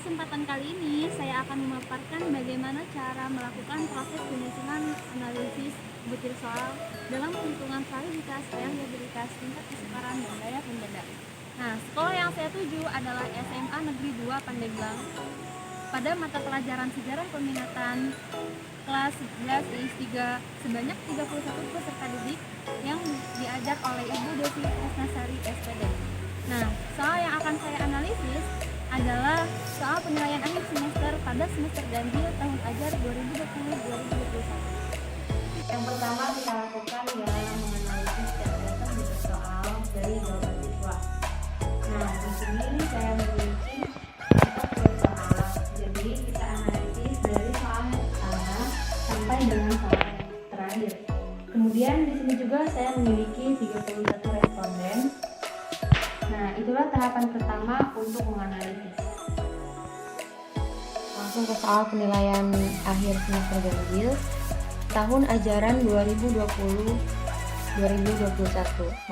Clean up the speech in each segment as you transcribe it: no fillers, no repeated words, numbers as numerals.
kesempatan kali ini saya akan memaparkan bagaimana cara melakukan proses penyusunan analisis butir soal dalam perhitungan validitas, reliabilitas, tingkat kesukaran, dan daya pembeda. Nah, sekolah yang saya tuju adalah SMA Negeri 2 Pandeglang. Pada mata pelajaran sejarah peminatan kelas 11 IIS 3 sebanyak 31 peserta didik yang diajar oleh Ibu Devi Krisnasari SPD. Nah, soal yang akan saya analisis adalah soal penilaian akhir semester pada semester ganjil tahun ajar 2020-2021. Yang pertama kita lakukan ialah menganalisis data butir soal dari jawaban siswa. Nah, di sini saya memiliki 40 soal. Jadi kita analisis dari soal yang pertama sampai dengan soal yang terakhir. Kemudian di sini juga saya memiliki 31 responden. Nah, itulah tahapan pertama untuk menganalisis. Langsung ke soal penilaian akhir semester ganjil tahun ajaran 2020-2021,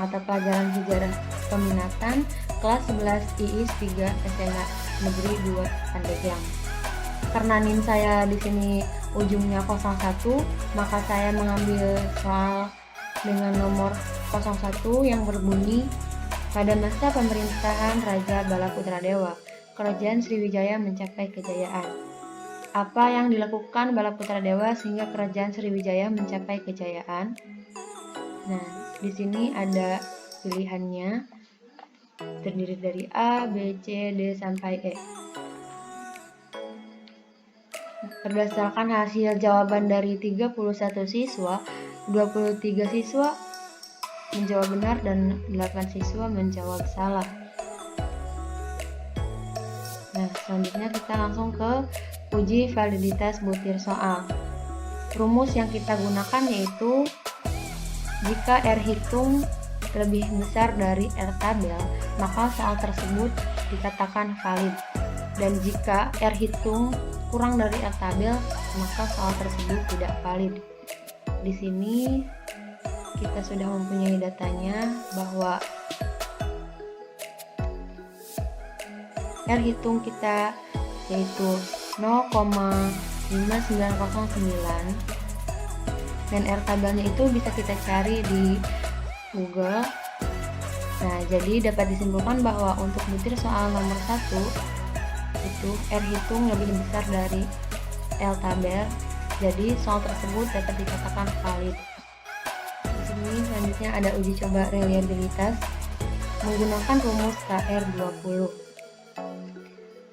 mata pelajaran sejarah peminatan kelas 11 IIS 3 SMA Negeri 2 Pandeglang. Karena NIM saya di sini ujungnya 01, maka saya mengambil soal dengan nomor 01 yang berbunyi, pada masa pemerintahan Raja Balaputradewa, Kerajaan Sriwijaya mencapai kejayaan. Apa yang dilakukan Balaputradewa sehingga Kerajaan Sriwijaya mencapai kejayaan? Nah, di sini ada pilihannya, terdiri dari A, B, C, D, sampai E. Berdasarkan hasil jawaban dari 31 siswa, 23 siswa menjawab benar dan 8 siswa menjawab salah. Nah, selanjutnya kita langsung ke uji validitas butir soal. Rumus yang kita gunakan yaitu jika R hitung lebih besar dari R tabel, maka soal tersebut dikatakan valid. Dan jika R hitung kurang dari R tabel, maka soal tersebut tidak valid. Di sini kita sudah mempunyai datanya bahwa R hitung kita yaitu 0,5909 dan R tabelnya itu bisa kita cari di Google. Nah, jadi dapat disimpulkan bahwa untuk butir soal nomor 1 itu R hitung lebih besar dari L tabel, jadi soal tersebut dapat dikatakan valid. Ini selanjutnya ada uji coba reliabilitas menggunakan rumus KR20.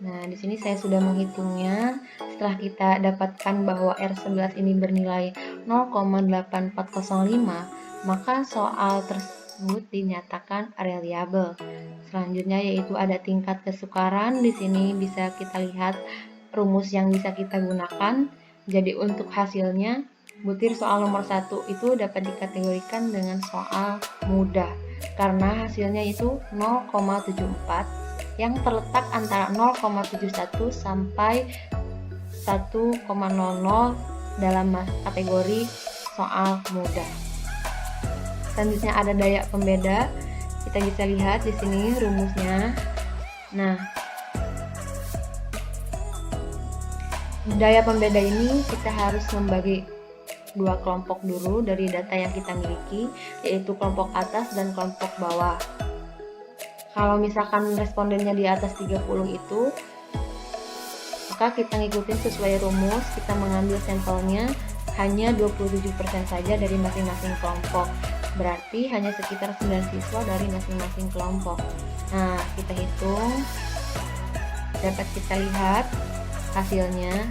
Nah, di sini saya sudah menghitungnya. Setelah kita dapatkan bahwa R11 ini bernilai 0,8405, maka soal tersebut dinyatakan reliable. Selanjutnya yaitu ada tingkat kesukaran. Di sini bisa kita lihat rumus yang bisa kita gunakan. Jadi untuk hasilnya butir soal nomor 1 itu dapat dikategorikan dengan soal mudah karena hasilnya itu 0,74 yang terletak antara 0,71 sampai 1,00 dalam kategori soal mudah. Selanjutnya ada daya pembeda. Kita bisa lihat di sini rumusnya. Nah, daya pembeda ini kita harus membagi dua kelompok dulu dari data yang kita miliki, yaitu kelompok atas dan kelompok bawah. Kalau misalkan respondennya di atas 30 itu, maka kita ngikutin sesuai rumus, kita mengambil sampelnya hanya 27% saja dari masing-masing kelompok. Berarti hanya sekitar 9 siswa dari masing-masing kelompok. Nah, kita hitung, dapat kita lihat hasilnya.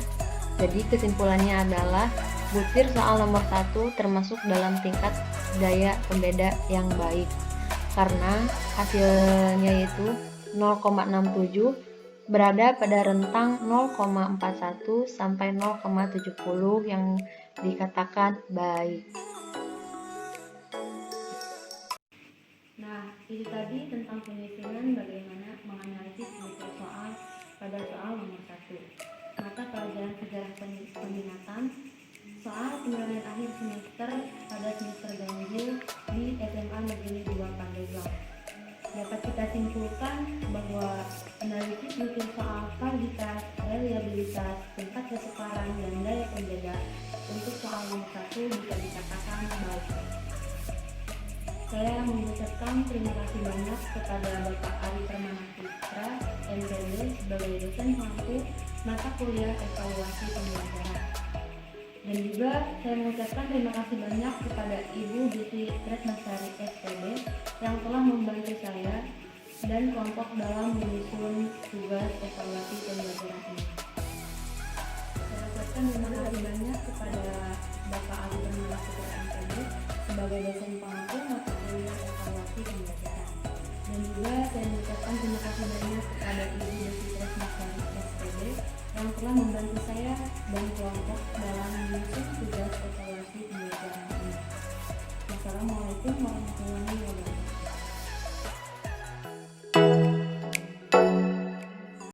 Jadi kesimpulannya adalah butir soal nomor 1 termasuk dalam tingkat daya pembeda yang baik karena hasilnya yaitu 0,67 berada pada rentang 0,41 sampai 0,70 yang dikatakan baik. Nah, itu tadi tentang penyusunan bagaimana menganalisis butir soal pada soal nomor 1. Mata pelajaran sejarah peminatan soal penilaian akhir semester pada semester ganjil di SMA Negeri 2 Pandeglang. Dapat kita simpulkan bahwa analisis butir soal netralitas, reliabilitas, tingkat kesukaran, dan daya penjaga. Untuk soal nomor 1 bisa dikatakan baik. Saya mengucapkan terima kasih banyak kepada Bapak Ari Permana Putra, MPD, sebagai dosen pengampu mata kuliah evaluasi pembelajaran. Dan juga saya mengucapkan terima kasih banyak kepada Ibu Diti Tresnasari SPD yang telah membantu saya dan kelompok dalam menyusun tugas evaluasi pembelajaran ini. Saya ucapkan terima kasih banyak kepada Bapak Ali Permana Putra MPD sebagai dosen pengampu mata kuliah evaluasi pembelajaran. Dan juga saya mengucapkan terima kasih banyak kepada Ibu Diti Tresnasari SPD yang telah membantu saya dan kelompok